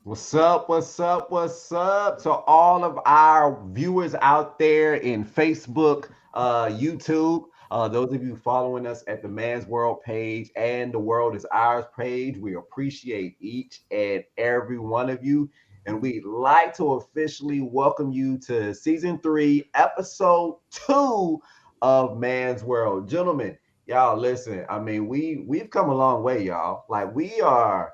What's up? What's up? What's up to all of our viewers out there in Facebook, YouTube, those of you following us at the Man's World page and the World is Ours page. We appreciate each and every one of you. And we'd like to officially welcome you to season 3, episode 2 of Man's World. Gentlemen, y'all listen. I mean, we've come a long way, y'all. Like we are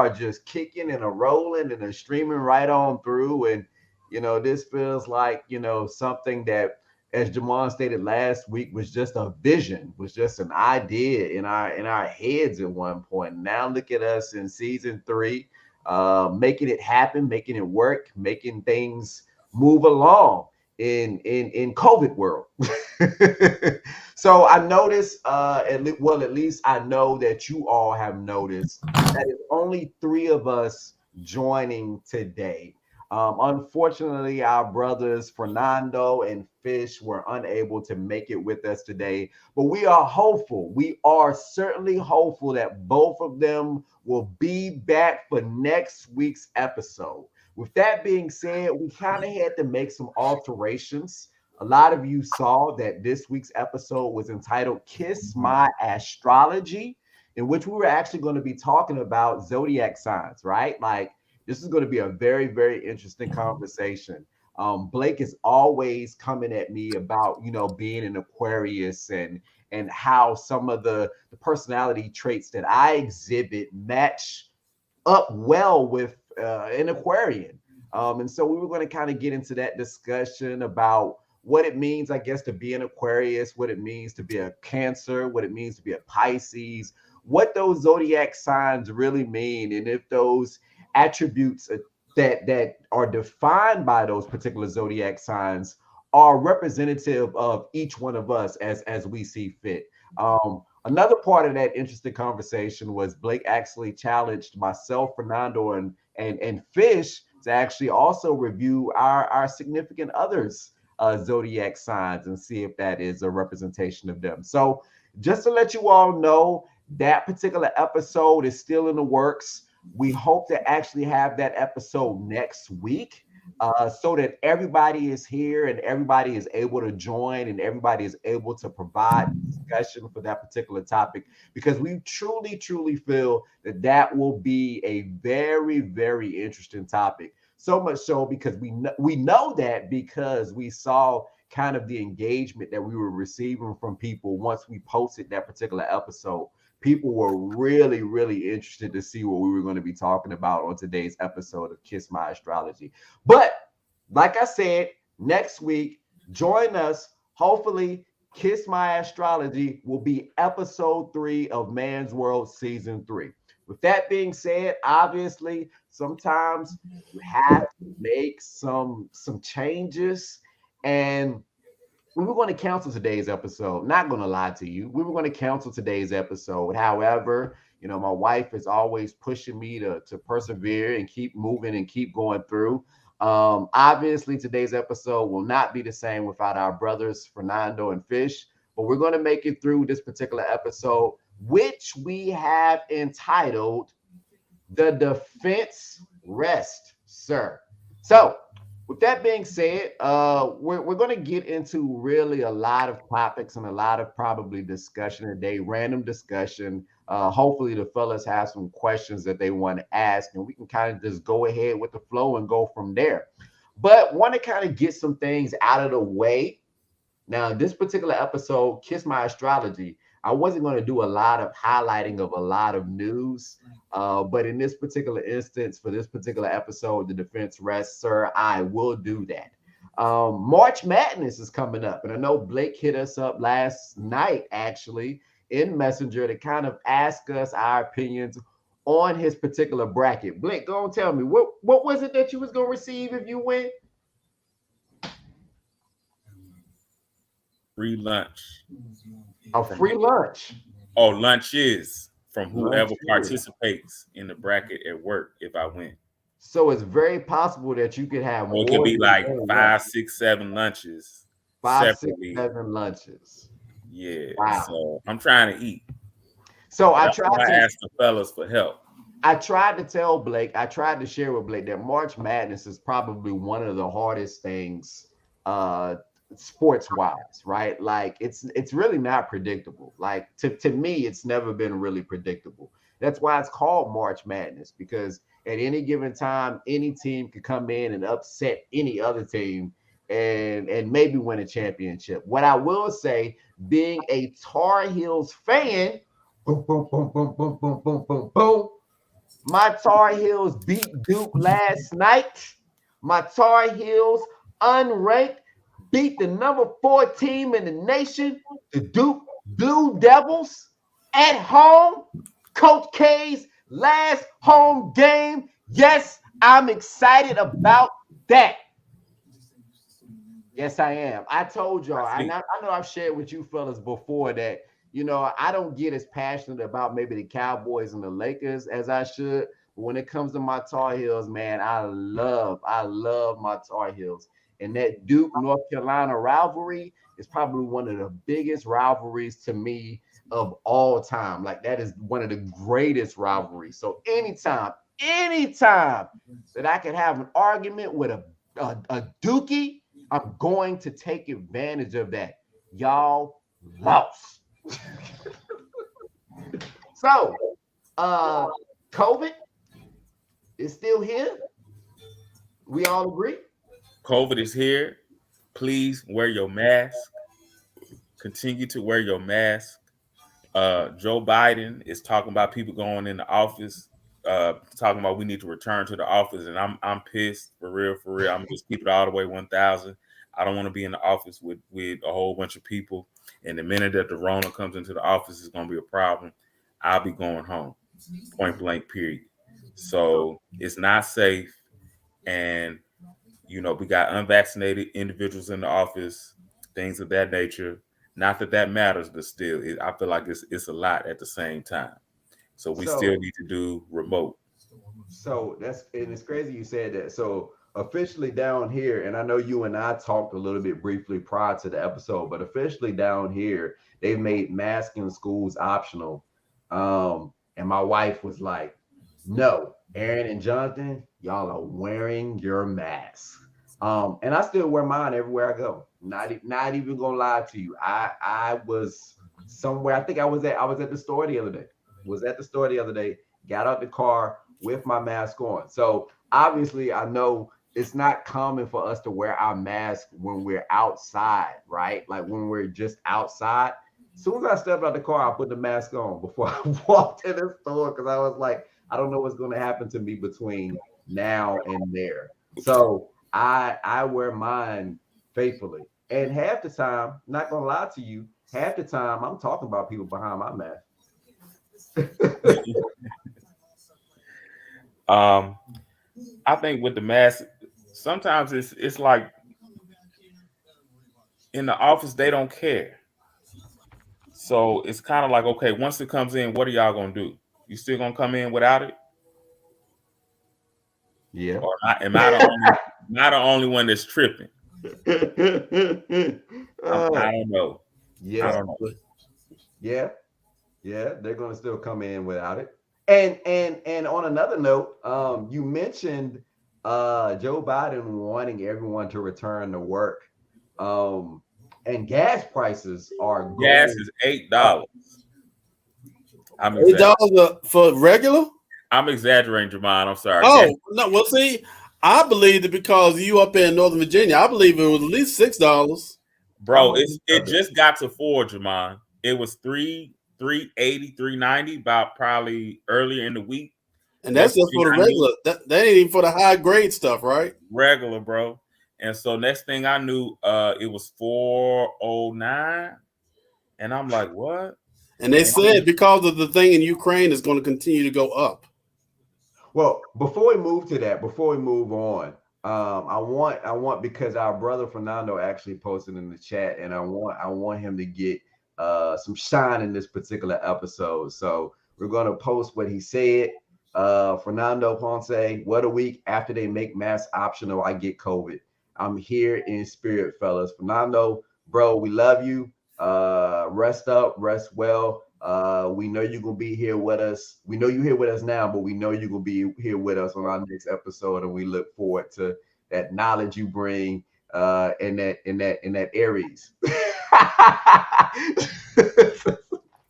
just kicking and a rolling and a streaming right on through. And this feels like something that, as Jamon stated last week, was just a vision, was just an idea in our heads at one point. Now look at us in season 3, making it happen, making it work, making things move along in COVID world. So I noticed, at least I know that you all have noticed that it's only 3 of us joining today. Unfortunately, our brothers Fernando and Fish were unable to make it with us today, but we are hopeful. We are certainly hopeful that both of them will be back for next week's episode. With that being said, we kind of had to make some alterations. A lot of you saw that this week's episode was entitled Kiss My Astrology, in which we were actually going to be talking about zodiac signs, right? Like, this is going to be a very, very interesting conversation. Blake is always coming at me about, being an Aquarius and how some of the personality traits that I exhibit match up well with an Aquarian. And so we were going to kind of get into that discussion about what it means, I guess, to be an Aquarius, what it means to be a Cancer, what it means to be a Pisces, what those zodiac signs really mean, and if those attributes that are defined by those particular zodiac signs are representative of each one of us as we see fit. Another part of that interesting conversation was Blake actually challenged myself, Fernando, and Fish to actually also review our significant others zodiac signs and see if that is a representation of them. So just to let you all know, that particular episode is still in the works. We hope to actually have that episode next week, so that everybody is here and everybody is able to join and everybody is able to provide discussion for that particular topic, because we truly, truly feel that that will be a very, very interesting topic. So much so because we know that because we saw kind of the engagement that we were receiving from people once we posted that particular episode. People were really, really interested to see what we were going to be talking about on today's episode of Kiss My Astrology. But like I said, next week, join us. Hopefully, Kiss My Astrology will be episode 3 of Man's World season 3. With that being said, obviously, sometimes you have to make some changes, and we were going to cancel today's episode. Not going to lie to you. We were going to cancel today's episode. However, my wife is always pushing me to persevere and keep moving and keep going through. Obviously, today's episode will not be the same without our brothers, Fernando and Fish, but we're going to make it through this particular episode, which we have entitled The Defense Rest, Sir. So, with that being said, we're going to get into really a lot of topics and a lot of probably discussion today, random discussion. Hopefully, the fellas have some questions that they want to ask, and we can kind of just go ahead with the flow and go from there. But want to kind of get some things out of the way. Now, this particular episode, Kiss My Astrology, I wasn't going to do a lot of highlighting of a lot of news. But in this particular instance, for this particular episode, The Defense Rests, Sir, I will do that. March Madness is coming up. And I know Blake hit us up last night, actually, in Messenger to kind of ask us our opinions on his particular bracket. Blake, go and tell me, what was it that you was going to receive if you win? Free lunch. A free lunch. Oh, lunch is from Lunch whoever is. participates in the bracket at work if I win. So it's very possible that you could have So it could more be than like one lunch. 5, 6, 7 lunches 5, 6, separately. 7 lunches. Yeah. Wow. So I'm trying to eat. So I That's tried why I to asked the fellas for help. I tried to tell Blake, I tried to share with Blake that March Madness is probably one of the hardest things uh sports wise, right? Like it's really not predictable. Like to me, it's never been really predictable. That's why it's called March Madness, because at any given time, any team could come in and upset any other team and maybe win a championship. What I will say, being a Tar Heels fan, boom, boom, boom, boom, boom, boom, boom, boom, boom. My Tar Heels beat Duke last night. My Tar Heels, unranked, beat the number 4 team in the nation, the Duke Blue Devils, at home. Coach K's last home game. Yes, I'm excited about that. Yes, I am. I told y'all, I know I've shared with you fellas before that, I don't get as passionate about maybe the Cowboys and the Lakers as I should. But when it comes to my Tar Heels, man, I love my Tar Heels. And that Duke North Carolina rivalry is probably one of the biggest rivalries to me of all time. Like that is one of the greatest rivalries. So anytime that I can have an argument with a Dookie, I'm going to take advantage of that. Y'all lost. So, uh, COVID is still here. We all agree. COVID is here. Please wear your mask. Continue to wear your mask. Joe Biden is talking about people going in the office, talking about we need to return to the office, and I'm pissed for real, for real. I'm just keep it all the way 1,000. I don't want to be in the office with a whole bunch of people, and the minute that the Rona comes into the office, is going to be a problem. I'll be going home, point blank, period. So it's not safe, and we got unvaccinated individuals in the office, things of that nature. Not that that matters, but still, I feel like it's a lot at the same time. So we still So, need to do remote. and it's crazy you said that. So officially down here, and I know you and I talked a little bit briefly prior to the episode, but officially down here, they've made masking schools optional. And my wife was like, "No, Aaron and Jonathan, y'all are wearing your mask." And I still wear mine everywhere I go. Not even gonna lie to you. I was somewhere. I think I was at the store the other day. Was at the store the other day. Got out the car with my mask on. So obviously, I know it's not common for us to wear our mask when we're outside, right? Like when we're just outside. As soon as I stepped out the car, I put the mask on before I walked in the store because I was like, I don't know what's going to happen to me between now and there. So I wear mine faithfully. And half the time, not gonna lie to you, half the time I'm talking about people behind my mask. Um, I think with the mask, sometimes it's like in the office they don't care. So it's kind of like, okay, once it comes in, what are y'all gonna do? You still gonna come in without it, Yeah. or am I the only one that's tripping? I uh, don't know. I yeah, don't know. yeah, yeah. They're gonna still come in without it. And on another note, you mentioned Joe Biden wanting everyone to return to work. Um, and gas prices are Gas going is eight up. dollars. I'm exaggerating. $8 for regular? I'm exaggerating, Jamon. I'm sorry. Gas, Oh no. Well, see, I believed it because you up in Northern Virginia. I believe it was at least $6. How bro, much is it it? just got to four, Jamon. It was 380, 390 about probably earlier in the week. And that's Next just thing for the I knew, regular. That ain't even for the high grade stuff, right? regular, bro. And so next thing I knew, it was 409. And I'm like, what? And they And said because of the thing in Ukraine is going to continue to go up. Well, before we move on, I want because our brother Fernando actually posted in the chat, and I want him to get some shine in this particular episode. So we're gonna post what he said. Fernando Ponce, what a week after they make mass optional, I get COVID. I'm here in spirit, fellas. Fernando, bro, we love you. Rest up, rest well. We know you're gonna be here with us. We know you're here with us now, but we know you're gonna be here with us on our next episode, and we look forward to that knowledge you bring in that Aries.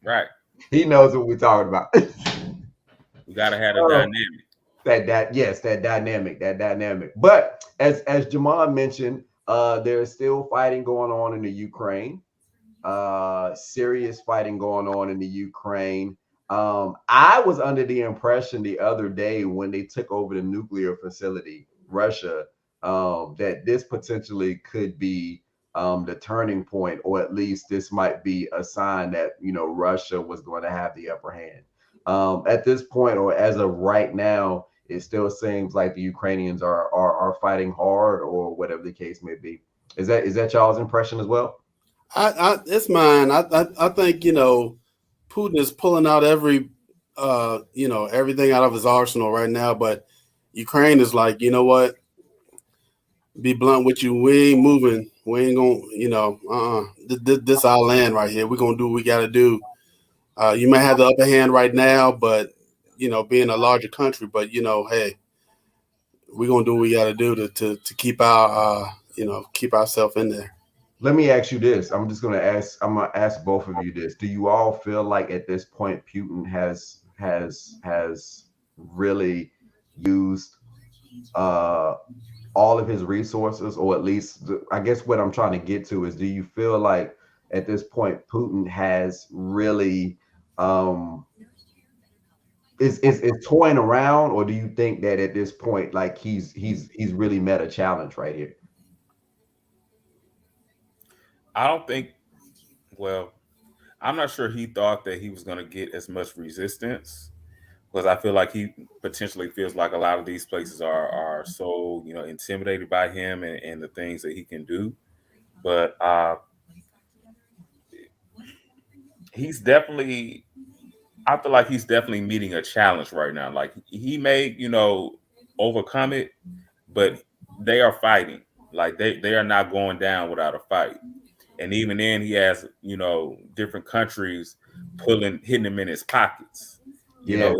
Right. He knows what we're talking about. We gotta have a Oh, dynamic. that dynamic. But as Jamal mentioned, there's still fighting going on in the Ukraine. Serious fighting going on in the Ukraine. I was under the impression the other day when they took over the nuclear facility, Russia, that this potentially could be the turning point, or at least this might be a sign that Russia was going to have the upper hand. At this point, or as of right now, it still seems like the Ukrainians are fighting hard, or whatever the case may be. Is that y'all's impression as well? It's mine. I think Putin is pulling out everything out of his arsenal right now, but Ukraine is like, you know what? Be blunt with you. We ain't moving. We ain't gonna, This our land right here. We're gonna do what we gotta do. You may have the upper hand right now, but being a larger country, but hey, we're gonna do what we gotta do to keep keep ourselves in there. Let me ask you this. I'm gonna ask both of you this. Do you all feel like at this point Putin has really used all of his resources, or at least I guess what I'm trying to get to is, do you feel like at this point Putin has really is toying around, or do you think that at this point like he's really met a challenge right here? I don't think. Well, I'm not sure he thought that he was going to get as much resistance, because I feel like he potentially feels like a lot of these places are so intimidated by him and the things that he can do. But he's definitely. I feel like he's definitely meeting a challenge right now. Like he may overcome it, but they are fighting. Like they are not going down without a fight. And even then, he has different countries hitting him in his pockets. Yeah,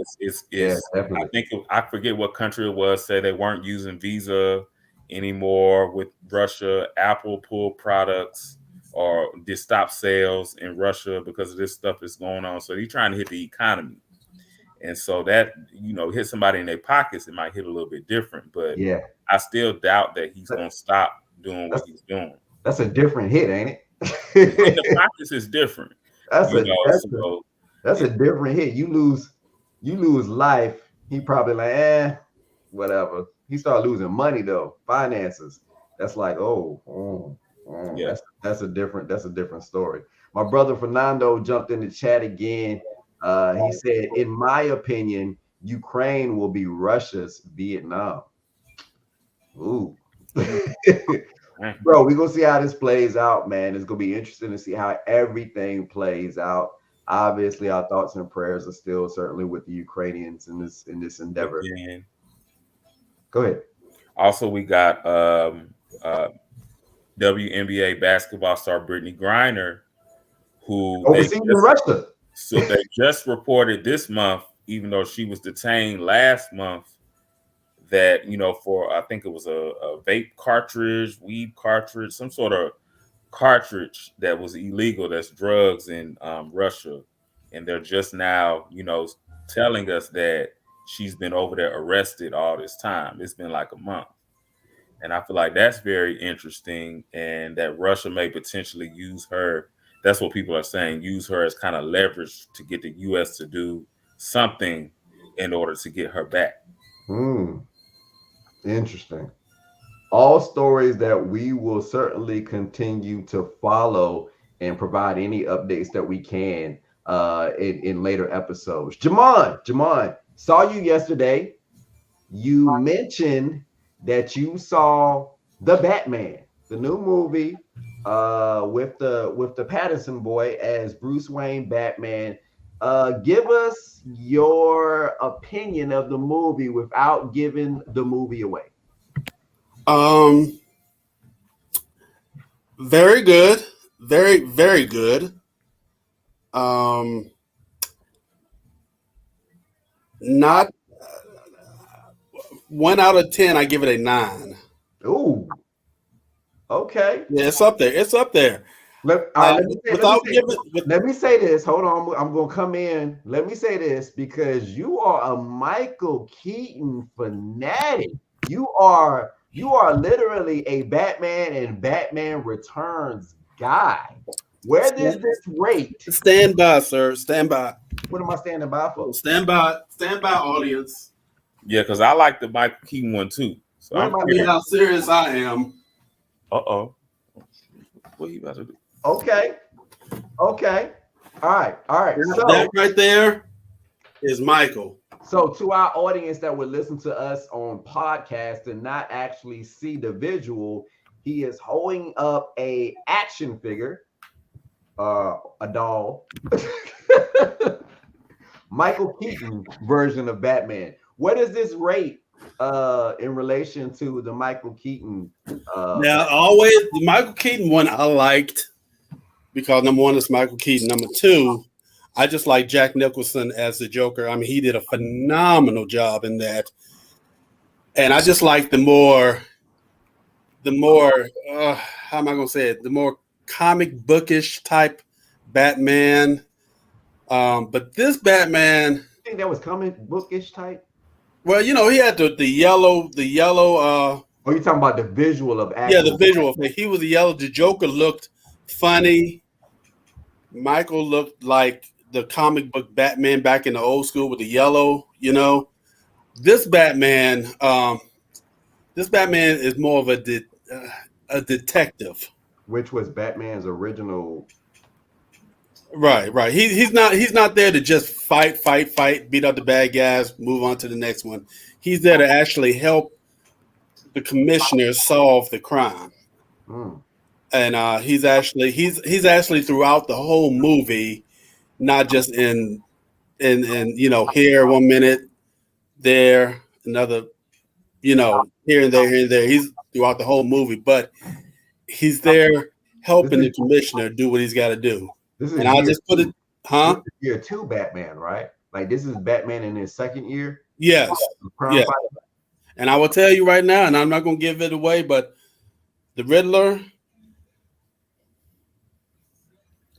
yeah, I definitely. think I forget what country it was. Say they weren't using Visa anymore with Russia. Apple pulled products or did stop sales in Russia because of this stuff that's going on. So he's trying to hit the economy, and so that hit somebody in their pockets, it might hit a little bit different. But Yeah, I still doubt that he's going to stop doing what that's he's doing. that's a different hit, ain't In the it? practice is different, that's a that's a so that's a it, different hit. You lose life. He probably like, whatever. He started losing money though, finances. That's like, yeah. that's a different story. My brother Fernando jumped in the chat again. He said, in my opinion, Ukraine will be Russia's Vietnam. Ooh. Bro, we're gonna see how this plays out, man. It's gonna be interesting to see how everything plays out. Obviously, our thoughts and prayers are still certainly with the Ukrainians in this But endeavor. then Go ahead. also we got WNBA basketball star Brittany Griner, who Overseas in Russia. they just reported this month, even though she was detained last month, that for I think it was a vape cartridge, weed cartridge, some sort of cartridge that was illegal, that's drugs in Russia, and they're just now telling us that she's been over there arrested all this time. It's been like a month, and I feel like that's very interesting, and that Russia may potentially use her. That's what people are saying, use her as kind of leverage to get the US to do something in order to get her back. Interesting. All stories that we will certainly continue to follow and provide any updates that we can in later episodes. Jamon, saw you yesterday. You mentioned that you saw the Batman, the new movie with the Pattinson boy as Bruce Wayne Batman. Give us your opinion of the movie without giving the movie away. Very good. Very, very good. Not 1 out of 10. I give it a 9. Ooh. Okay. Yeah, it's up there. It's up there. All right, let me say this. Hold on, I'm gonna come in. Let me say this because you are a Michael Keaton fanatic. You are literally a Batman and Batman Returns guy. Where does this rate? Stand by, sir. Stand by. What am I standing by for? Stand by. Stand by, audience. Yeah, because I like the Michael Keaton one too. So What am I See how serious I am. Uh-oh. What you about to do? Okay. All right. So that right there is Michael. So to our audience that would listen to us on podcast and not actually see the visual, he is holding up a action figure, a doll, Michael Keaton version of Batman. What does this rate in relation to the Michael Keaton? Now, always the Michael Keaton one I liked because number one is Michael Keaton. Number two, I just like Jack Nicholson as the Joker. I mean, he did a phenomenal job in that. And I just like the more how am I going to say it? The more comic bookish type Batman. But this Batman, I think that was comic bookish type. well, you know, he had the yellow. Oh, you talking about the visual of yeah, the visual effect. He was the yellow. The Joker looked funny. Michael looked like the comic book Batman back in the old school with the yellow. You know, this Batman is more of a detective. Which was Batman's original. Right. He's not there to just fight, beat up the bad guys, move on to the next one. He's there to actually help the commissioner solve the crime. And he's actually throughout the whole movie, not just in you know, here 1 minute, there another, you know, here and there. He's throughout the whole movie, but he's there helping the commissioner do what he's got to do. And I'll just put it, huh? This is year 2 Batman, right? Like this is Batman in his second year. Yes. Yeah. And I will tell you right now, and I'm not going to give it away, but the Riddler,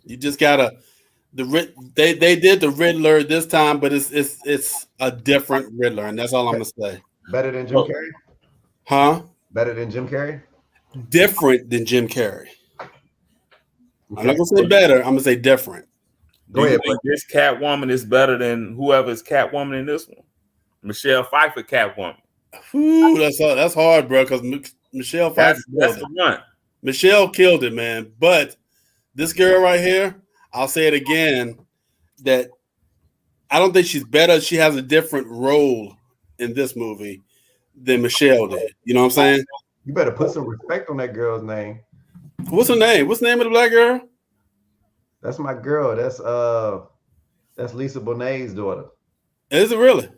you just gotta they did the Riddler this time, but it's a different Riddler, and that's all I'm gonna say. Better than Jim Carrey? Huh? Better than Jim Carrey? Different than Jim Carrey. Okay. I'm not gonna say better. I'm gonna say different. Do you think this Catwoman is better than whoever's Catwoman in this one? Michelle Pfeiffer Catwoman. Ooh, that's hard, bro. Because Michelle Pfeiffer that's the one. Michelle killed it, man. But this girl right here, I'll say it again, that I don't think she's better. She has a different role in this movie than Michelle did. You know what I'm saying? You better put some respect on that girl's name. What's her name? What's the name of the black girl? That's my girl. That's Lisa Bonet's daughter. Is it really?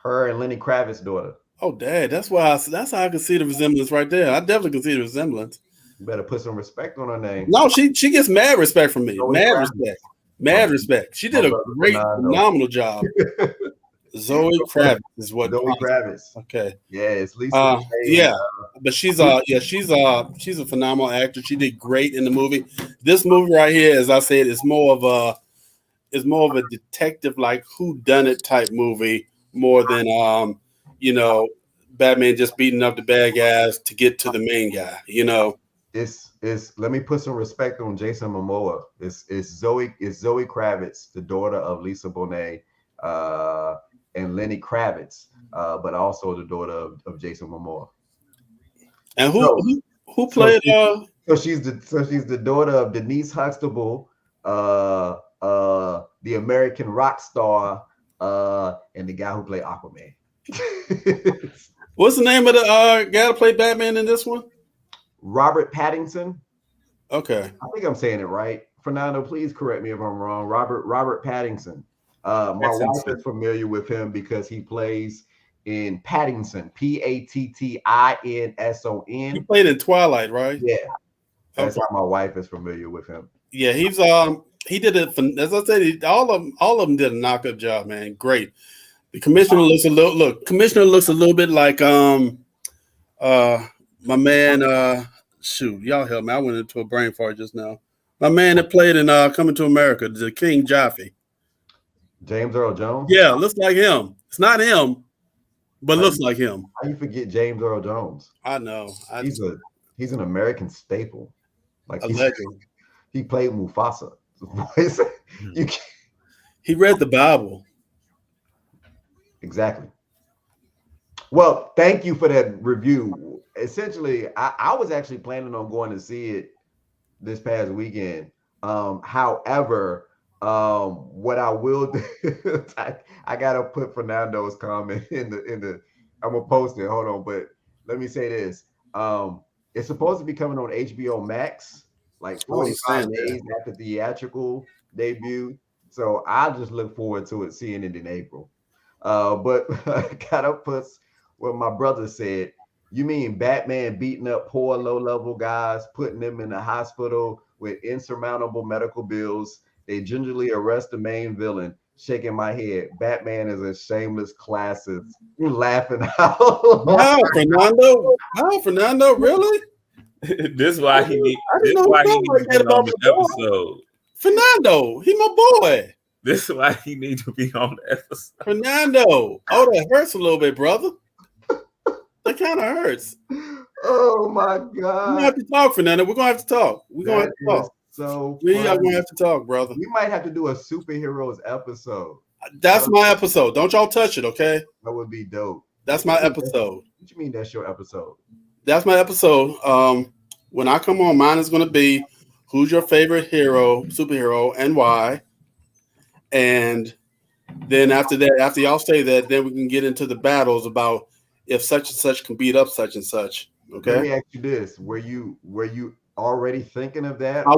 Her and Lenny Kravitz's daughter. Oh, dad. That's how I can see the resemblance right there. I definitely can see the resemblance. You better put some respect on her name. No, she gets mad respect from me. Mad respect. She did a great, phenomenal job. Zoe Kravitz is what. Zoe Kravitz. Okay. Yeah, it's Lisa. But she's a phenomenal actor. She did great in the movie. This movie right here, as I said, is more of a detective, like whodunit type movie, more than you know, Batman just beating up the bad guys to get to the main guy. You know, it's let me put some respect on Jason Momoa. It's Zoe Kravitz, the daughter of Lisa Bonet, and Lenny Kravitz, but also the daughter of Jason Momoa. And who played? So she's the daughter of Denise Huxtable, the American rock star, and the guy who played Aquaman. What's the name of the guy that played Batman in this one? Robert Pattinson. Okay, I think I'm saying it right. Fernando, please correct me if I'm wrong. Robert Pattinson. My wife is familiar with him because he plays in Pattinson, Pattinson. He played in Twilight, right? Yeah, that's how my wife is familiar with him. Yeah, he did it. As I said, all of them did a knockout job, man. Great. The commissioner looks a little bit like my man shoot, y'all help me. I went into a brain fart just now. My man that played in Coming to America, the King Jaffe. James Earl Jones. Yeah, looks like him. It's not him, but looks you, like him. How you forget James Earl Jones? I know. He's an American staple. Like a legend. He played Mufasa. He read the Bible. Exactly. Well, thank you for that review. Essentially, I was actually planning on going to see it this past weekend. However, what I will do, I gotta put Fernando's comment in the. I'm gonna post it. Hold on, but let me say this. It's supposed to be coming on HBO Max, like 45 days after theatrical debut. So I'll just look forward to it, seeing it in April. But gotta put what my brother said. You mean Batman beating up poor low-level guys, putting them in the hospital with insurmountable medical bills? They gingerly arrest the main villain. Shaking my head. Batman is a shameless classist. You laughing out. Wow, Fernando. Wow, Fernando, really? This is why he need. This is why he needs to be on the episode. Fernando, he my boy. This is why he needs to be on the episode. Fernando. Oh, that hurts a little bit, brother. That kind of hurts. Oh my God. We're gonna have to talk, Fernando. We're gonna have to talk. We're gonna have to talk. So we are gonna have to talk, brother. We might have to do a superheroes episode. That's my episode. Don't y'all touch it, okay? That would be dope. That's my episode. What you mean that's your episode? That's my episode. When I come on, mine is gonna be who's your favorite superhero, and why. And then after that, after y'all say that, then we can get into the battles about if such and such can beat up such and such. Okay. Let me ask you this: Were you already thinking of that? I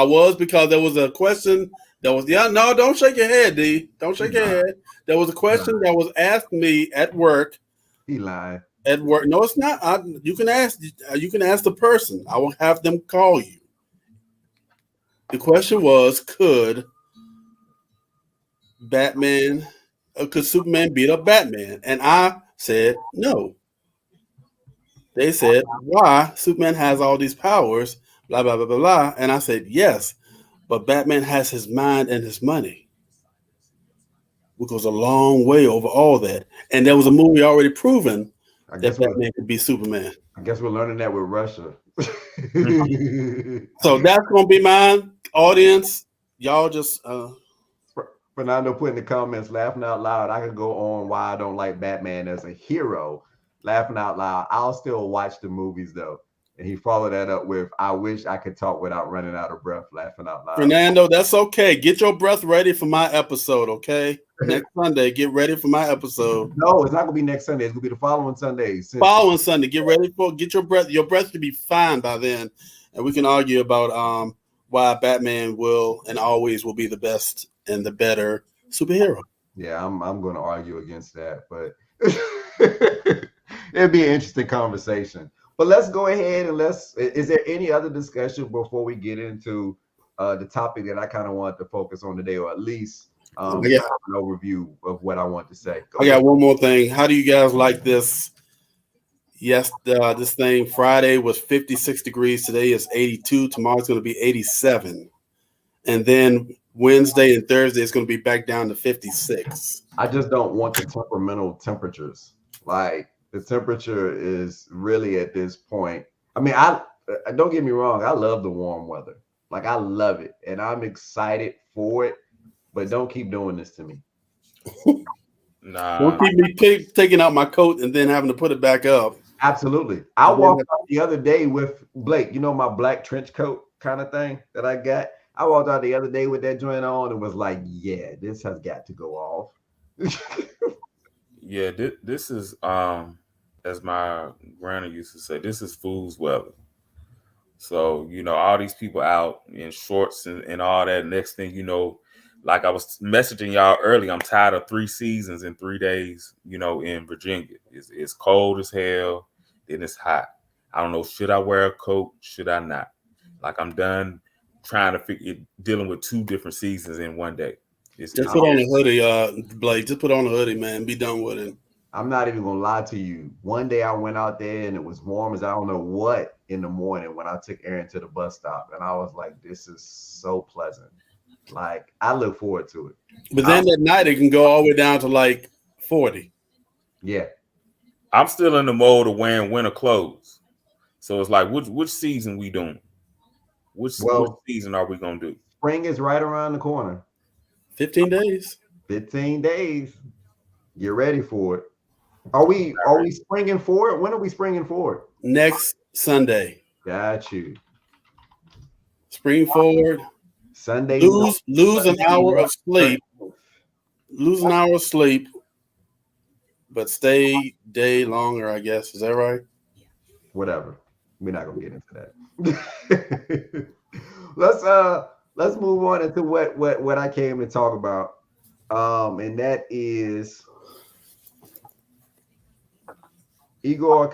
was because there was a question that was no, don't shake your head, D. Don't shake your head. There was a question that was asked me at work. He lied. At work. No, it's not. You can ask the person. I will have them call you. The question was, could Superman beat up Batman? And I said no. They said, why? Superman has all these powers, blah, blah, blah, blah, blah. And I said, yes, but Batman has his mind and his money, which goes a long way over all that. And there was a movie already proven that Batman could be Superman. I guess we're learning that with Russia. So that's going to be mine. Audience, y'all just... Fernando put in the comments, laughing out loud. I could go on why I don't like Batman as a hero. Laughing out loud. I'll still watch the movies though. And he followed that up with, I wish I could talk without running out of breath. Laughing out loud. Fernando, that's okay. Get your breath ready for my episode, okay? Next Sunday, get ready for my episode. No, it's not gonna be next Sunday. It's gonna be the following Sunday. Following Sunday, get ready for. Get your breath. Your breath should be fine by then, and we can argue about why Batman will and always will be the best and the better superhero. Yeah, I'm going to argue against that, but it'd be an interesting conversation. But let's go ahead and is there any other discussion before we get into the topic that I kind of wanted to focus on today, or at least an overview of what I want to say? I got one more thing. How do you guys like this? Yes, this thing Friday was 56 degrees. Today is 82. Tomorrow's going to be 87. And then Wednesday and Thursday is going to be back down to 56. I just don't want the temperamental temperatures. Like, the temperature is really at this point. I mean, I don't get me wrong. I love the warm weather. Like, I love it. And I'm excited for it. But don't keep doing this to me. Nah. Don't keep me taking out my coat and then having to put it back up. Absolutely. I walked out the other day with Blake, you know, my black trench coat kind of thing that I got. I walked out the other day with that joint on and was like, yeah, this has got to go off. Yeah, this is, as my granny used to say, this is fool's weather. So, you know, all these people out in shorts and all that. Next thing you know, like I was messaging y'all early, I'm tired of 3 seasons in 3 days, you know, in Virginia. It's cold as hell, and it's hot. I don't know, should I wear a coat? Should I not? Like, I'm done trying to dealing with 2 different seasons in one day. It's Just easy. put on a hoodie, Blake. Just put on a hoodie, man. Be done with it. I'm not even gonna lie to you. One day I went out there and it was warm as I don't know what in the morning when I took Aaron to the bus stop, and I was like, "This is so pleasant." Like I look forward to it. But I'm, then that night it can go all the way down to like 40. yeah. I'm still in the mode of wearing winter clothes. So it's like, which season we doing? Which Well, season are we gonna do? spring is right around the corner. 15 days. 15 days. Get ready for it. Are we springing forward? When are we springing forward? Next Sunday. Got you. Spring forward. Sunday. Lose an hour of sleep. 13th. Lose an hour of sleep, but stay day longer, I guess. Is that right? Whatever. We're not gonna get into that. let's move on into what I came to talk about. And that is Igor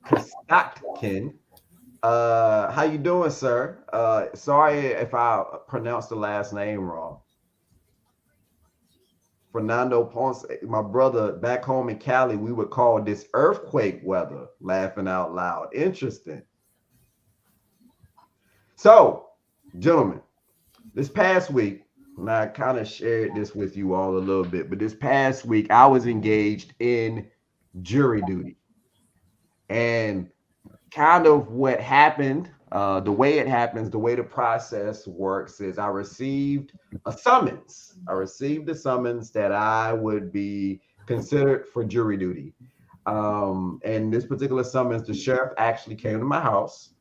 Kostotkin. How you doing, sir? Sorry if I pronounced the last name wrong. Fernando Ponce, my brother back home in Cali, we would call this earthquake weather, laughing out loud. Interesting. So, gentlemen, this past week, and I kind of shared this with you all a little bit, but this past week I was engaged in jury duty. And kind of what happened, the way it happens, the way the process works is I received a summons. I received a summons that I would be considered for jury duty. And this particular summons, the sheriff actually came to my house,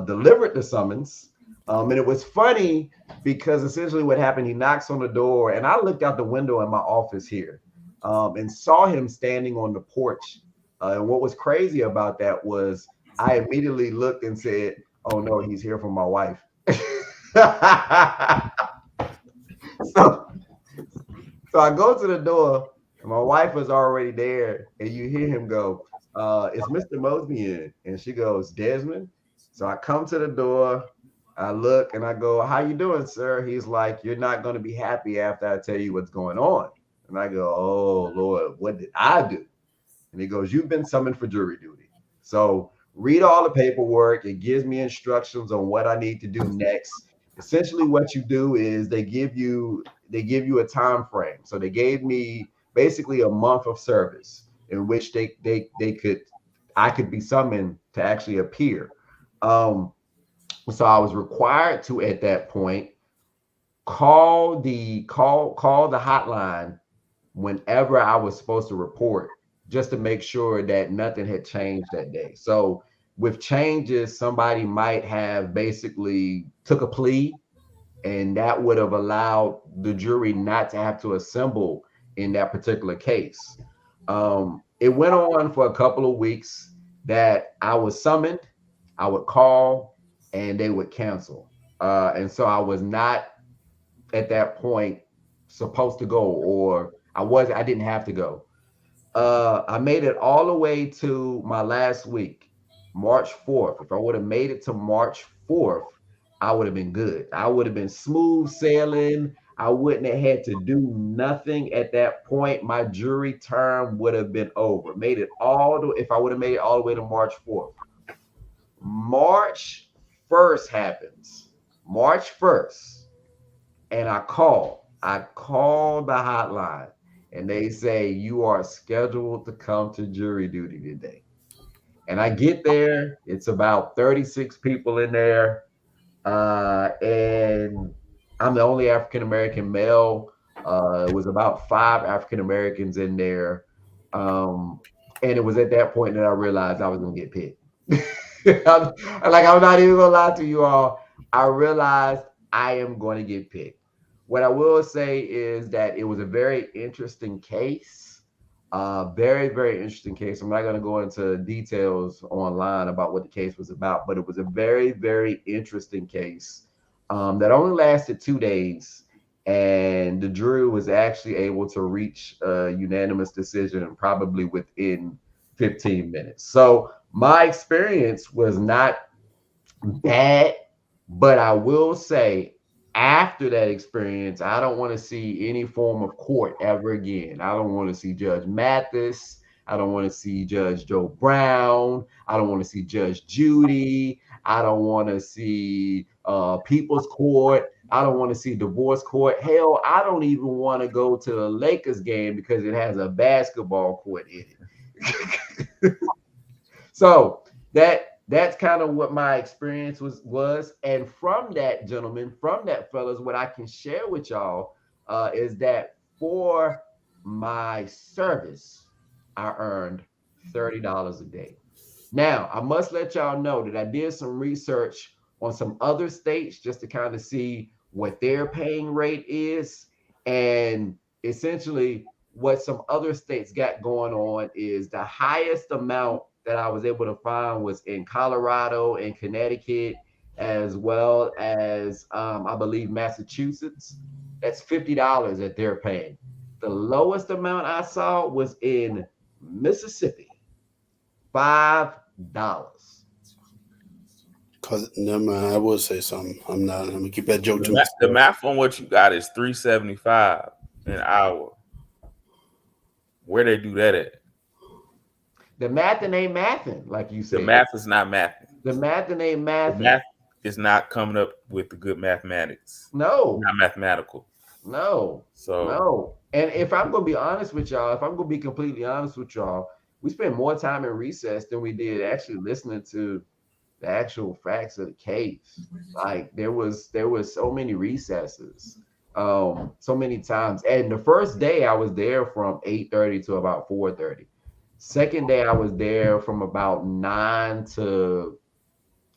delivered the summons. And it was funny because essentially what happened, he knocks on the door, and I looked out the window in my office here and saw him standing on the porch. And what was crazy about that was I immediately looked and said, "Oh no, he's here for my wife." so, so I go to the door, and my wife was already there, and you hear him go, "Is Mr. Mosby in?" And she goes, "Desmond." So I come to the door, I look, and I go, "How you doing, sir?" He's like, "You're not going to be happy after I tell you what's going on." And I go, "Oh Lord, what did I do?" And he goes, "You've been summoned for jury duty. So read all the paperwork. It gives me instructions on what I need to do next." Essentially, what you do is they give you a time frame. So they gave me basically a month of service in which I could be summoned to actually appear. So I was required to at that point call the hotline whenever I was supposed to report, just to make sure that nothing had changed that day. So with changes, somebody might have basically took a plea, and that would have allowed the jury not to have to assemble in that particular case. It went on for a couple of weeks that I was summoned, I would call, and they would cancel. And so I was not at that point supposed to go, or I didn't have to go. I made it all the way to my last week, March 4th. If I would have made it to March 4th, I would have been good. I would have been smooth sailing. I wouldn't have had to do nothing at that point. My jury term would have been over. If I would have made it all the way to March 4th. March 1st happens. March 1st. And I call the hotline, and they say, "You are scheduled to come to jury duty today." And I get there, it's about 36 people in there, and I'm the only African American male. It was about 5 African Americans in there, and it was at that point that I realized I was gonna get picked. I'm not even gonna lie to you all. I realized I am going to get picked. What I will say is that it was a very interesting case. Very, very interesting case. I'm not going to go into details online about what the case was about, but it was a very, very interesting case that only lasted 2 days. And the jury was actually able to reach a unanimous decision probably within 15 minutes. So my experience was not bad, but I will say after that experience, I don't want to see any form of court ever again. I don't want to see Judge Mathis. I don't want to see Judge Joe Brown. I don't want to see Judge Judy. I don't want to see People's Court. I don't want to see Divorce Court. Hell, I don't even want to go to the Lakers game because it has a basketball court in it. So that's kind of what my experience was. And from that, gentlemen, from that, fellas, what I can share with y'all is that for my service, I earned $30 a day. Now, I must let y'all know that I did some research on some other states just to kind of see what their paying rate is. And essentially, what some other states got going on is the highest amount that I was able to find was in Colorado and Connecticut, as well as I believe Massachusetts. That's $50 that they're paying. The lowest amount I saw was in Mississippi, $5. Cause never mind, I will say something. I'm gonna keep that joke to The myself. math on what you got is $3.75 an hour. Where they do that at? The math ain't mathing, like you The said. math is not mathing. The math ain't The mathing. math is not coming up with the good mathematics. No, Not mathematical. no, So no. And if I'm gonna be honest with y'all, if I'm gonna be completely honest with y'all, we spent more time in recess than we did actually listening to the actual facts of the case. Like there was so many recesses, so many times. And the first day I was there from 8:30 to about 4:30. Second day I was there from about 9 to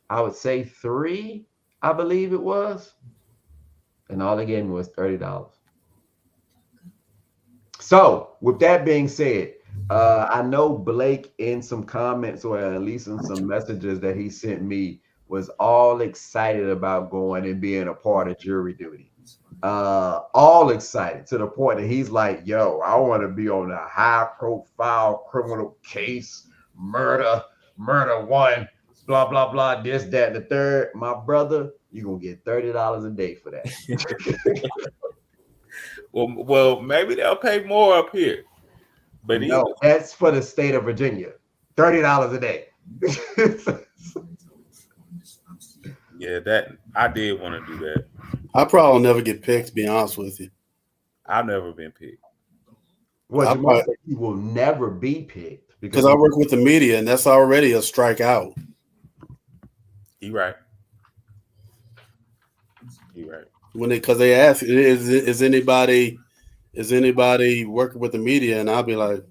I would say 3, I believe it was. And all they gave me was $30. So, with that being said, I know Blake in some comments or at least in some messages that he sent me was all excited about going and being a part of jury duty. All excited to the point that he's like, yo, I want to be on a high profile criminal case, murder one, blah, blah, blah, this, that, and the third. My brother, you're going to get $30 a day for that. well, maybe they'll pay more up here. But No, that's for the state of Virginia. $30 a day. yeah, that I did want to do that. I probably never get picked, to be honest with you. I've never been picked. Well, you will never be picked because I work with the media, and that's already a strikeout. You right. You right. Because they ask, is anybody working with the media, and I'll be like,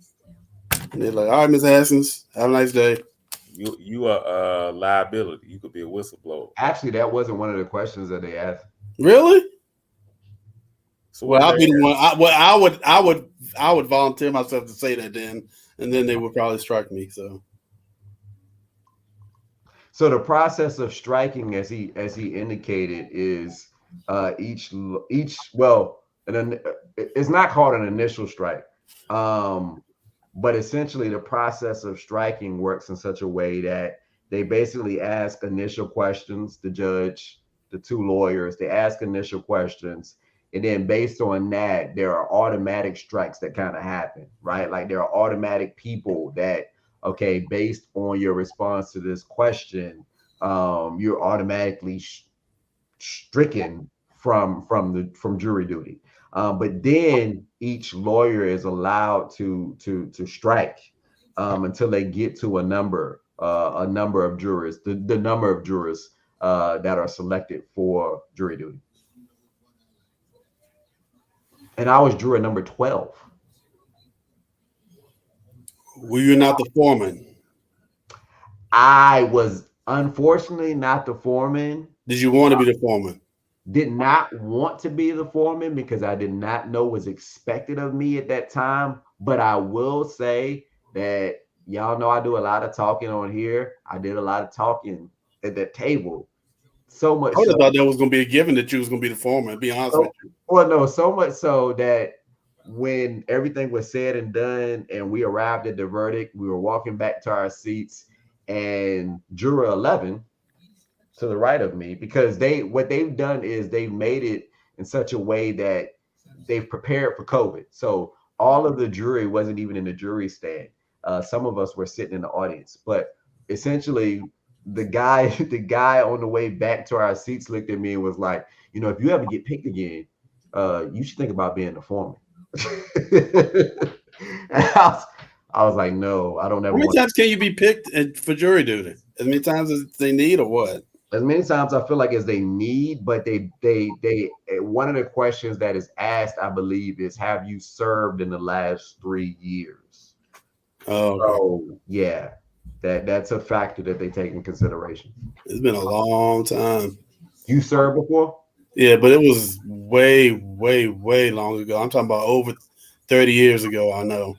and they're like, all right, Ms. Haskins, have a nice day. You are a liability. You could be a whistleblower. Actually, that wasn't one of the questions that they asked. Really? So well, I'll be the one. I would volunteer myself to say that then, and then they would probably strike me. So the process of striking, as he indicated, is each well, it's not called an initial strike, but essentially the process of striking works in such a way that they basically ask initial questions. The judge, the two lawyers, they ask initial questions. And then based on that, there are automatic strikes that kind of happen, right? Like there are automatic people that, okay, based on your response to this question, you're automatically stricken from jury duty. But then each lawyer is allowed to strike until they get to a number of jurors, the number of jurors that are selected for jury duty. And I was juror number 12. Were you not the foreman? I was unfortunately not the foreman. Did you want to be the foreman? Did not want to be the foreman because I did not know what was expected of me at that time. But I will say that y'all know I do a lot of talking on here. I did a lot of talking at that table. So much. I would have thought that was going to be a given that you was going to be the foreman. To be honest with you. Well, no, so much so that when everything was said and done, and we arrived at the verdict, we were walking back to our seats, and juror 11 to the right of me, because what they've done is they've made it in such a way that they've prepared for COVID. So all of the jury wasn't even in the jury stand. Some of us were sitting in the audience, but essentially the guy the guy on the way back to our seats looked at me and was like, if you ever get picked again, you should think about being the foreman. And I was like, no, I don't ever. How many times can you be picked for jury duty? As many times as they need, or what? As many times I feel like as they need, but they one of the questions that is asked, I believe, is have you served in the last 3 years? Oh, okay. So yeah, that's a factor that they take in consideration. It's been a long time. You served before? Yeah, but it was way, way, way long ago. I'm talking about over 30 years ago. I know.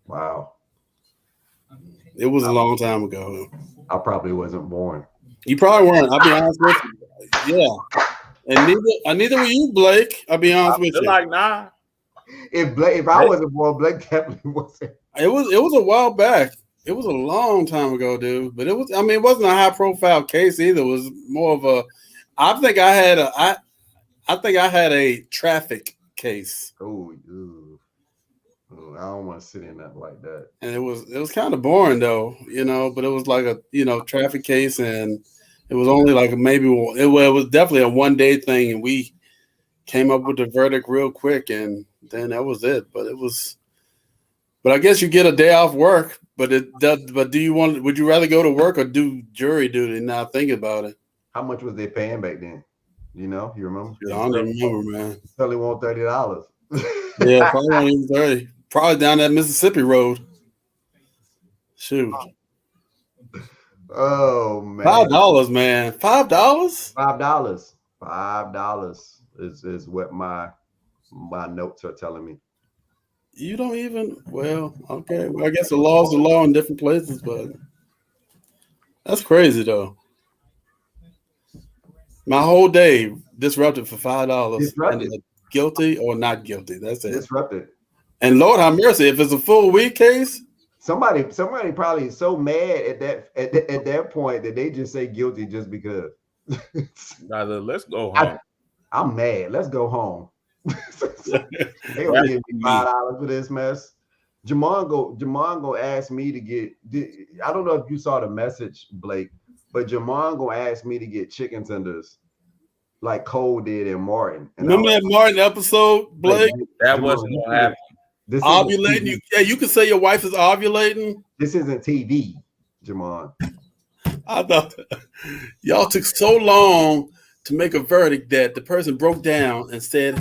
Wow. It was a long time ago. I probably wasn't born. You probably weren't. I'll be honest with you. Yeah. And neither were you, Blake. I'll be honest with you. Like, nah. If I wasn't born, Blake definitely wasn't. It was a while back. It was a long time ago, dude. But it wasn't a high profile case either. It was more of a I think I had a traffic case. Oh, I don't want to sit in that like that. And it was kind of boring though, but it was like a traffic case, and it was only like it was definitely a 1-day thing, and we came up with the verdict real quick, and then that was it. But I guess you get a day off work, but would you rather go to work or do jury duty? Now think about it. How much was they paying back then? You remember? Yeah, I don't remember, man. Only want $30. Yeah, probably not even 30. Probably down that Mississippi road. Shoot. Oh man. $5, man. $5? $5 is what my notes are telling me. You don't even. Well, okay. Well, I guess the law's the law in different places, but that's crazy though. My whole day disrupted for $5. Disrupted. And guilty or not guilty. That's it. Disrupted. And Lord have mercy, if it's a full week case, somebody probably is so mad at that point that they just say guilty just because. Let's go home. I'm mad. Let's go home. They gonna give me $5 for this mess. Jamon go ask me to get. I don't know if you saw the message, Blake, but Jamon go ask me to get chicken tenders like Cole did in Martin. And remember that Martin episode, Blake? That wasn't gonna happen. Ovulating. You can say your wife is ovulating. This isn't TV, Jamon. I thought y'all took so long to make a verdict that the person broke down and said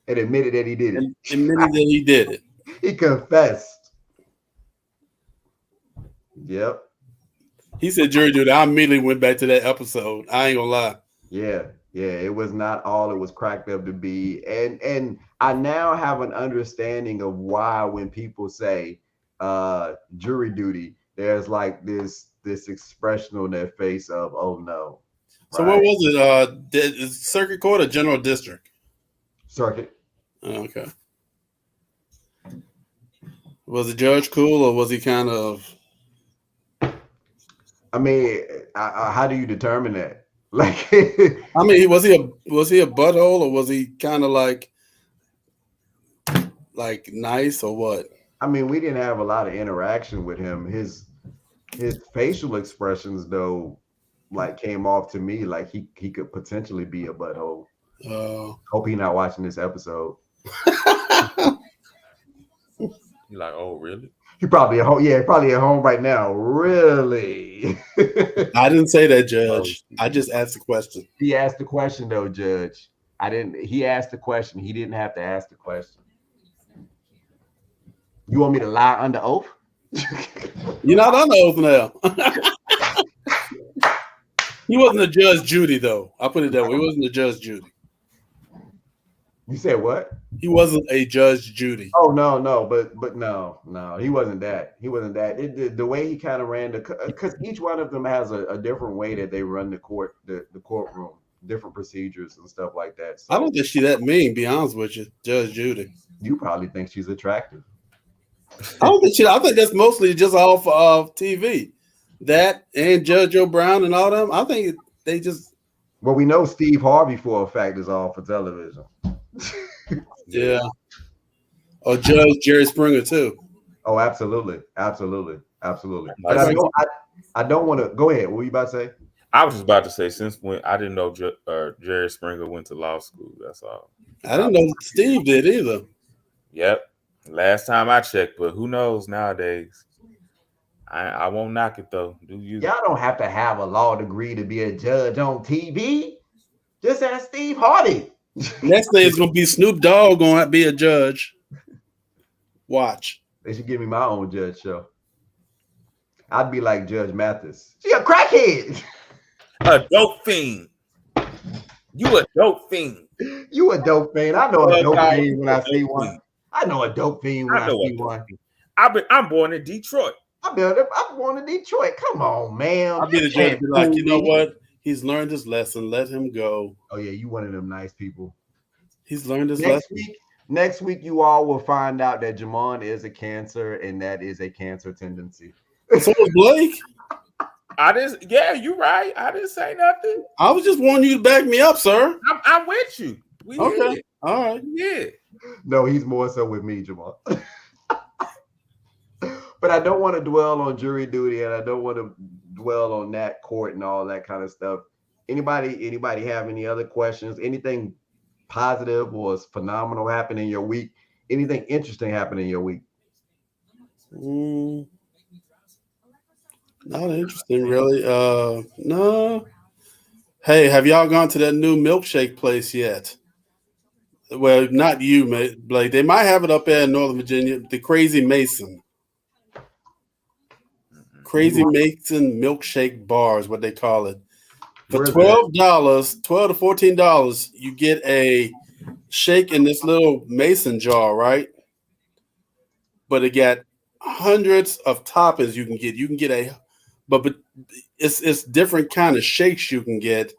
and admitted that he did it. Admitted that he did it. He confessed. Yep. He said jury duty. I immediately went back to that episode. I ain't gonna lie. Yeah. It was not all it was cracked up to be. And I now have an understanding of why when people say jury duty, there's like this expression on their face of, oh no. So right? What was it? Circuit court or general district? Circuit. Okay. Was the judge cool, or was he kind of? I mean, how do you determine that? Like, I mean, was he a butthole, or was he kind of like nice, or what? I mean, we didn't have a lot of interaction with him. His facial expressions, though, like came off to me like he could potentially be a butthole. Hope he's not watching this episode. You're like, oh, really? He probably at home. Yeah, probably at home right now. Really? I didn't say that, Judge. I just asked the question. He asked the question, though, Judge. I didn't. He asked the question. He didn't have to ask the question. You want me to lie under oath? You're not under oath now. He wasn't a Judge Judy, though. I'll put it that way. He wasn't a Judge Judy. You said what? He wasn't a Judge Judy. Oh no, but no, he wasn't that. He wasn't that. The way he kind of ran because each one of them has a different way that they run the courtroom, different procedures and stuff like that. So, I don't think she's that mean. Be honest with you, Judge Judy. You probably think she's attractive. I don't think I think that's mostly just off of TV. That and Judge O'Brien and all them. I think they just. Well, we know Steve Harvey for a fact is all for television. Yeah. Or Judge Jerry Springer too. Oh, absolutely. But Like, I don't want to go ahead. What were you about to say? I was just about to say, since when I didn't know Jerry Springer went to law school. That's all. I didn't know Steve did either. Yep. Last time I checked, but who knows nowadays? I won't knock it though. Do you? Y'all don't have to have a law degree to be a judge on TV. Just ask Steve Harvey. Next thing is gonna be Snoop Dogg gonna be a judge. Watch. They should give me my own judge show. I'd be like Judge Mathis. She a crackhead. A dope fiend. You a dope fiend. You a dope fiend. I know a dope fiend when I see one. I know a dope fiend when I see one. I'm born in Detroit. I'm born in Detroit. Come on, man. I'll be the judge. Be like, you know what? He's learned his lesson. Let him go. Oh yeah, you one of them nice people. He's learned his lesson. Next week, you all will find out that Jamon is a Cancer, and that is a Cancer tendency. So is Blake. Yeah, you're right. I didn't say nothing. I was just wanting you to back me up, sir. I'm with you. Okay. All right. Yeah. No, he's more so with me, Jamon. But I don't want to dwell on jury duty, and I don't want to dwell on that court and all that kind of stuff. Anybody have any other questions? Anything positive or phenomenal happen in your week? Anything interesting happen in your week? Not interesting, really. No. Hey, have y'all gone to that new milkshake place yet? Well, not you, Blake. They might have it up there in Northern Virginia. The Crazy Mason. Crazy Mason milkshake bar is what they call it. For $12, $12 to $14, you get a shake in this little mason jar, right? But it got hundreds of toppings you can get. You can get but it's different kind of shakes you can get.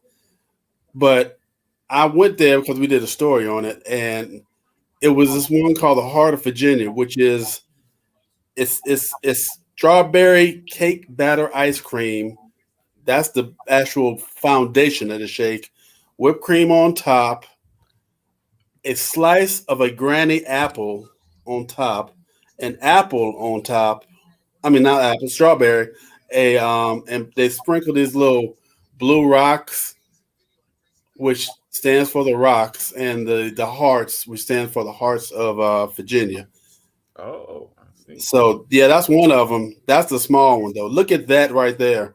But I went there because we did a story on it, and it was this one called the Heart of Virginia, which is it's strawberry cake batter ice cream. That's the actual foundation of the shake. Whipped cream on top, a slice of a granny apple on top, an apple on top. I mean, not apple, strawberry. And they sprinkle these little blue rocks, which stands for the rocks, and the hearts, which stands for the hearts of Virginia. Oh, I see. So yeah, that's one of them. That's the small one though. Look at that right there.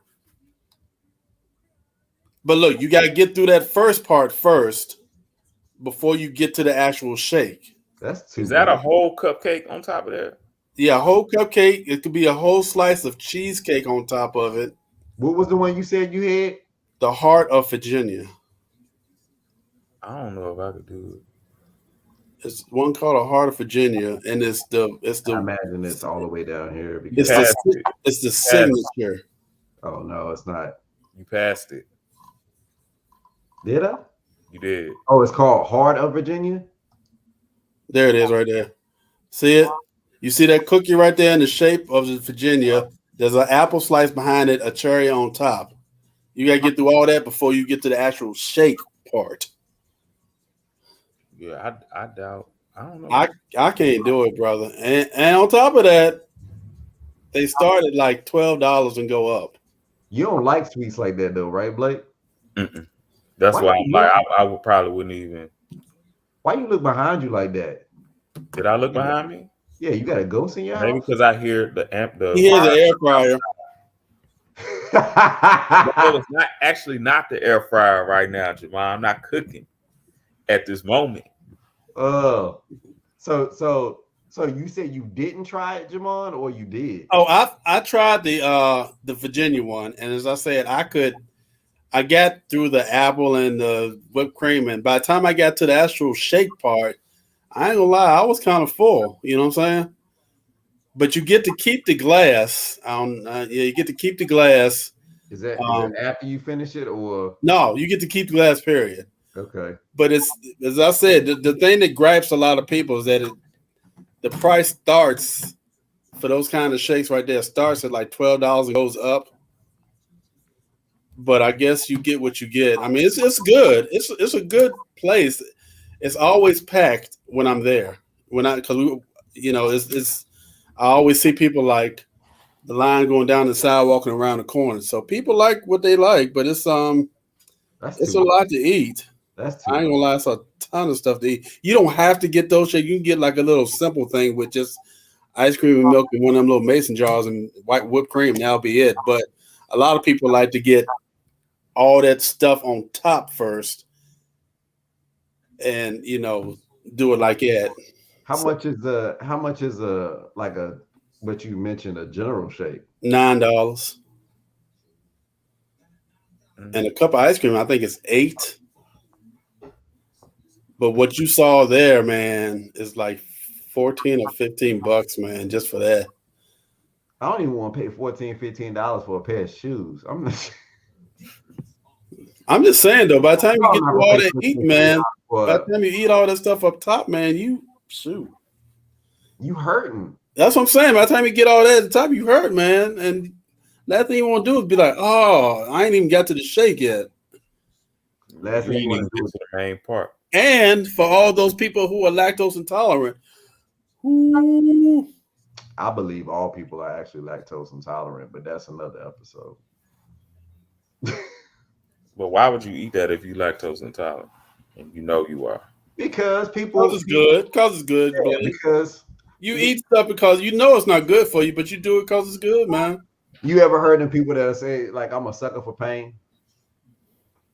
But look, you got to get through that first part first before you get to the actual shake. Is that a whole cupcake on top of that? Yeah, a whole cupcake. It could be a whole slice of cheesecake on top of it. What was the one you said you had? The Heart of Virginia. I don't know if I could do it. It's one called a Heart of Virginia, and it's the. I imagine it's all the way down here. It's the signature. Oh no, it's not. You passed it. Did I? You did. Oh, it's called Heart of Virginia? There it is right there. See it? You see that cookie right there in the shape of the Virginia? There's an apple slice behind it, a cherry on top. You got to get through all that before you get to the actual shake part. Yeah, I doubt. I don't know. I can't do it, brother. And on top of that, they start at like $12 and go up. You don't like sweets like that though, right, Blake? Mm-mm. That's why I'm like, I would probably wouldn't even. Why you look behind you like that? Did I look behind me? Yeah, you got a ghost in your house? Maybe because I hear the amp. He hears the air fryer. No, it's not actually not the air fryer right now, Jamon. I'm not cooking at this moment. Oh, so you said you didn't try it, Jamon, or you did? Oh, I tried the Virginia one, and as I said, I got through the apple and the whipped cream, and by the time I got to the actual shake part, I ain't gonna lie, I was kind of full. You know what I'm saying? But you get to keep the glass. You get to keep the glass. Is that after you finish it, or no? You get to keep the glass. Period. Okay. But it's, as I said, the thing that gripes a lot of people is that the price starts for those kind of shakes right there starts at like $12 and goes up. but I guess you get what you get. I mean, it's good. It's a good place. It's always packed when I'm there. Because it's I always see people like the line going down the sidewalk and around the corner. So people like what they like, but it's That's it's too a much. lot to eat. That's I too ain't much. gonna lie, it's a ton of stuff to eat. You don't have to get those shit. You can get like a little simple thing with just ice cream and milk in one of them little mason jars and white whipped cream. And that'll be it. But a lot of people like to get all that stuff on top first, and do it like that. How So much is a like a what you mentioned, a general shake? $9 and a cup of ice cream. I think it's $8. But what you saw there, man, is like 14 or $15, man, just for that. I don't even want to pay $14, $15 for a pair of shoes. I'm just saying though, by the time you I'm get not through gonna all pay that eating, man, $14 by the for time you eat all that stuff up top, man, you shoot. you hurting. That's what I'm saying. By the time you get all that at the top, you hurt, man. And last thing you want to do is be like, oh, I ain't even got to the shake yet. Last You thing you ain't even want to do get is, to the main part. And for all those people who are lactose intolerant, whoo, I believe all people are actually lactose intolerant, but that's another episode. But why would you eat that if you lactose intolerant? And you know you are. Because cause it's good. Cause it's good, yeah, Blake. because You eat stuff because you know it's not good for you, but you do it because it's good, man. you ever heard of people that say like I'm a sucker for pain?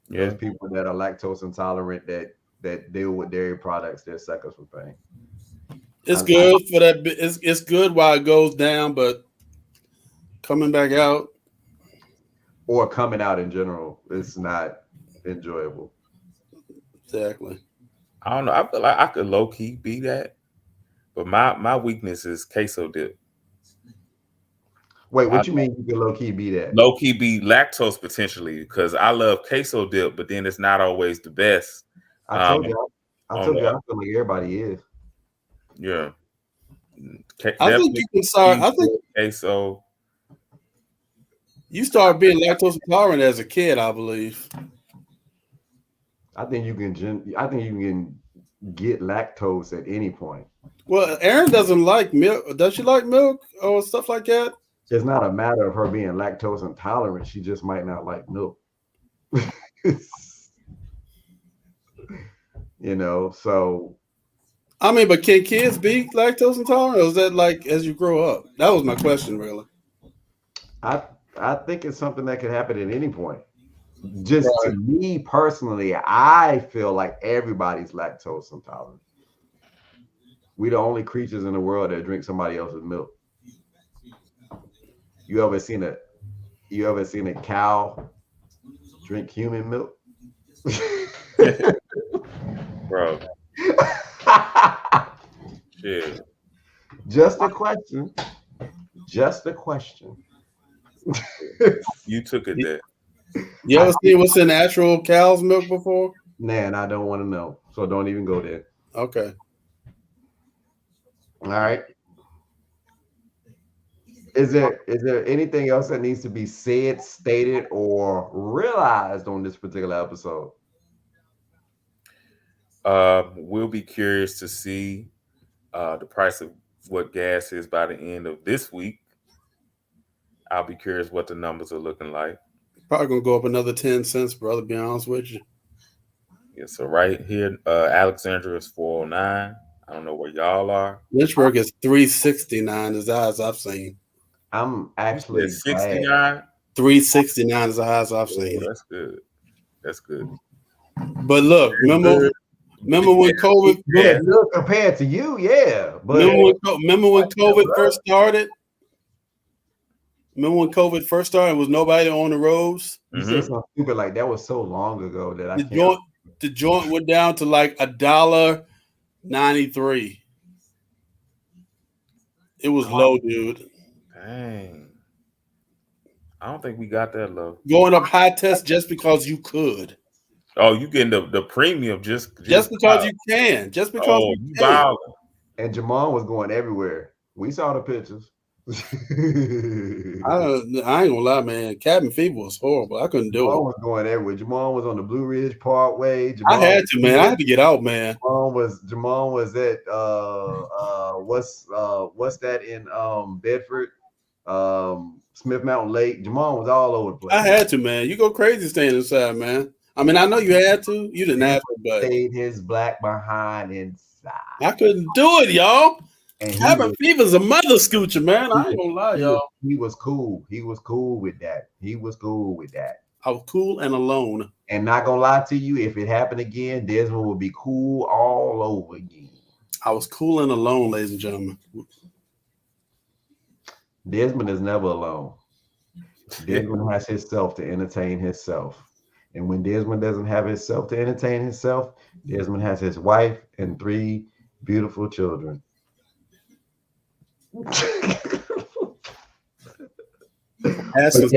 Yeah. Those people that are lactose intolerant that deal with dairy products, they're suckers for pain. It's good for that. It's good while it goes down, but coming back out. Or coming out in general, it's not enjoyable. Exactly. I don't know. I feel like I could low key be that. But my weakness is queso dip. Wait, I what you mean you can low key be that? low key be lactose potentially because I love queso dip, but then it's not always the best. I told you, I on told you, the- I feel like everybody is. Yeah. I think you can start. I think queso. you started being lactose intolerant as a kid, I believe. I think you can. I think you can get lactose at any point. Well, Erin doesn't like milk. Does she like milk or stuff like that? It's not a matter of her being lactose intolerant. She just might not like milk. So I mean, but can kids be lactose intolerant, or is that like as you grow up? That was my question, really. I think it's something that could happen at any point. Just to me personally, I feel like everybody's lactose intolerant. We're the only creatures in the world that drink somebody else's milk. You ever seen a cow drink human milk? Bro. Shit. Just a question. Just a question. You took it there. You ever seen what's in actual cow's milk before? Man, I don't want to know. So don't even go there. Okay. All right. Is there anything else that needs to be said, stated, or realized on this particular episode? We'll be curious to see the price of what gas is by the end of this week. I'll be curious what the numbers are looking like. Probably gonna go up another 10 cents, brother. Be honest with you. Yeah, so right here, Alexandria is 409. I don't know where y'all are. Lynchburg is 369 as high as I've seen. I'm actually 69. 369 is the highest I've seen. Oh, that's good. That's good. But look, remember when COVID? Yeah, compared to you, yeah. But remember when COVID first started? Remember when COVID first started? Was nobody on the roads? You said something stupid like that was so long ago that I can't. The joint went down to like $1.93. It was low, dude. Dang. I don't think we got that low. Going up high test just because you could. Oh, you getting the premium just because you can. Just because you can. And Jamon was going everywhere. We saw the pictures. I ain't gonna lie, man. Cabin fever was horrible. I couldn't do it. Jamal was going everywhere. Jamal was on the Blue Ridge Parkway. I Jamal had to, man. I had to get out, man. Jamal was at what's that in Bedford? Smith Mountain Lake. Jamal was all over the place. I had to, man. You go crazy staying inside, man. I mean, I know you had to. You didn't have to, but stayed his black behind inside. I couldn't do it, y'all. And Cabin fever's a mother scoocher, man. I ain't gonna lie, y'all. He was cool. He was cool with that. He was cool with that. I was cool and alone. And not gonna lie to you, if it happened again, Desmond would be cool all over again. I was cool and alone, ladies and gentlemen. Desmond is never alone. Desmond has himself to entertain himself. And when Desmond doesn't have himself to entertain himself, Desmond has his wife and 3 beautiful children. Haskins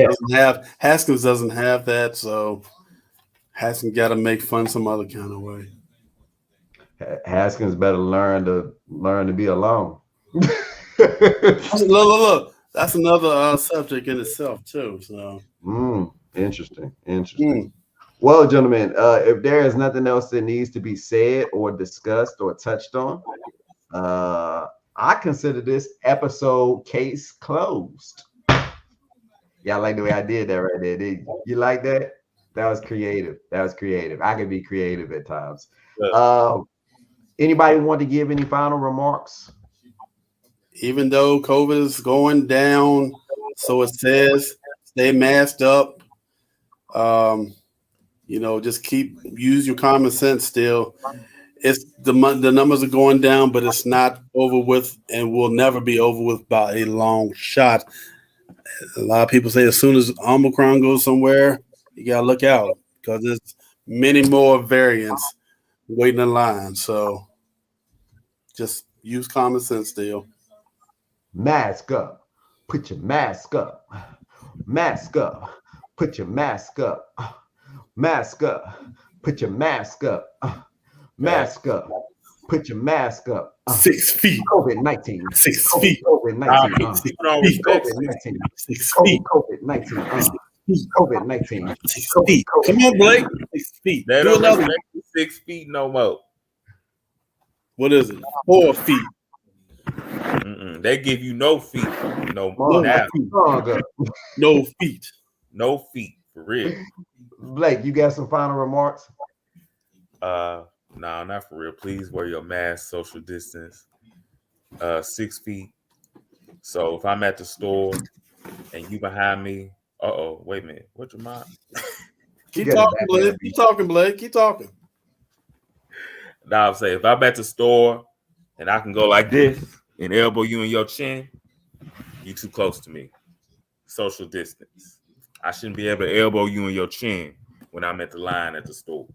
doesn't have that, so Haskins got to make fun some other kind of way. Haskins better learn to be alone. Look, that's another subject in itself too. So interesting. Well, gentlemen, if there is nothing else that needs to be said or discussed or touched on, I consider this episode case closed. Y'all like the way I did that right there, did you? You like that? That was creative. I can be creative at times. Anybody want to give any final remarks? Even though COVID is going down, so it says, stay masked up. Just use your common sense still. It's the numbers are going down, but it's not over with and will never be over with by a long shot. A lot of people say as soon as Omicron goes somewhere, you got to look out because there's many more variants waiting in line. So just use common sense still. Mask up. Put your mask up. Mask up. Put your mask up. Mask up. Put your mask up. Mask up. Put your mask up. 6 feet. COVID-19. 6 feet. COVID-19. 6 feet. COVID-19. COVID-19. 6 feet. Come on, Blake. 6 feet. They don't respect 6 feet no more. What is it? 4 feet. They give you no feet. No feet. No feet. For real. Blake, you got some final remarks? No, not for real. Please wear your mask, social distance, 6 feet. So if I'm at the store and you behind me, wait a minute. What's your mind? Keep talking, Blake. Keep talking, Blake. Keep talking. Now I'm saying if I'm at the store and I can go like this and elbow you in your chin, you too close to me. Social distance. I shouldn't be able to elbow you in your chin when I'm at the line at the store.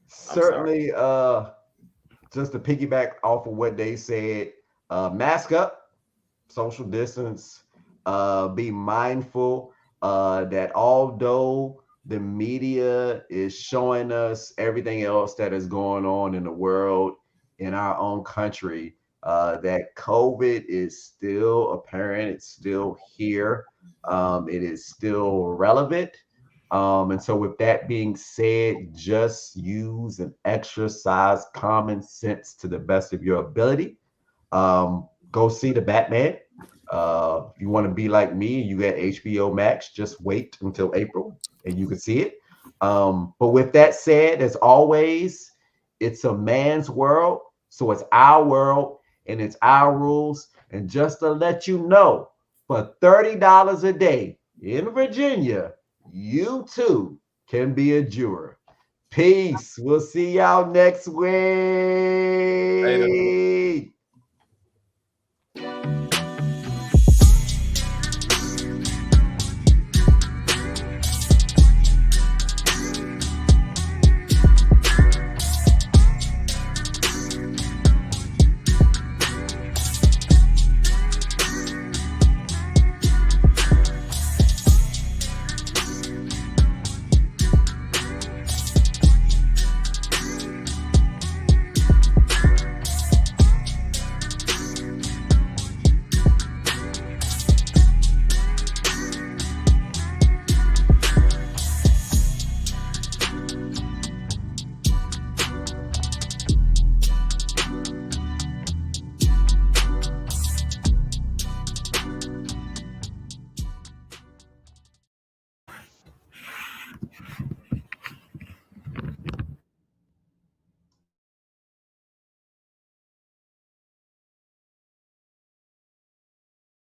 Certainly, just to piggyback off of what they said, mask up, social distance, be mindful that although the media is showing us everything else that is going on in the world, in our own country, that COVID is still apparent, it's still here, it is still relevant. And so with that being said, just use and exercise common sense to the best of your ability. Go see the Batman. If you want to be like me, you got HBO Max, just wait until April and you can see it. But with that said, as always, it's a man's world. So it's our world and it's our rules. And just to let you know, for $30 a day in Virginia, you too can be a juror. Peace. We'll see y'all next week. Later.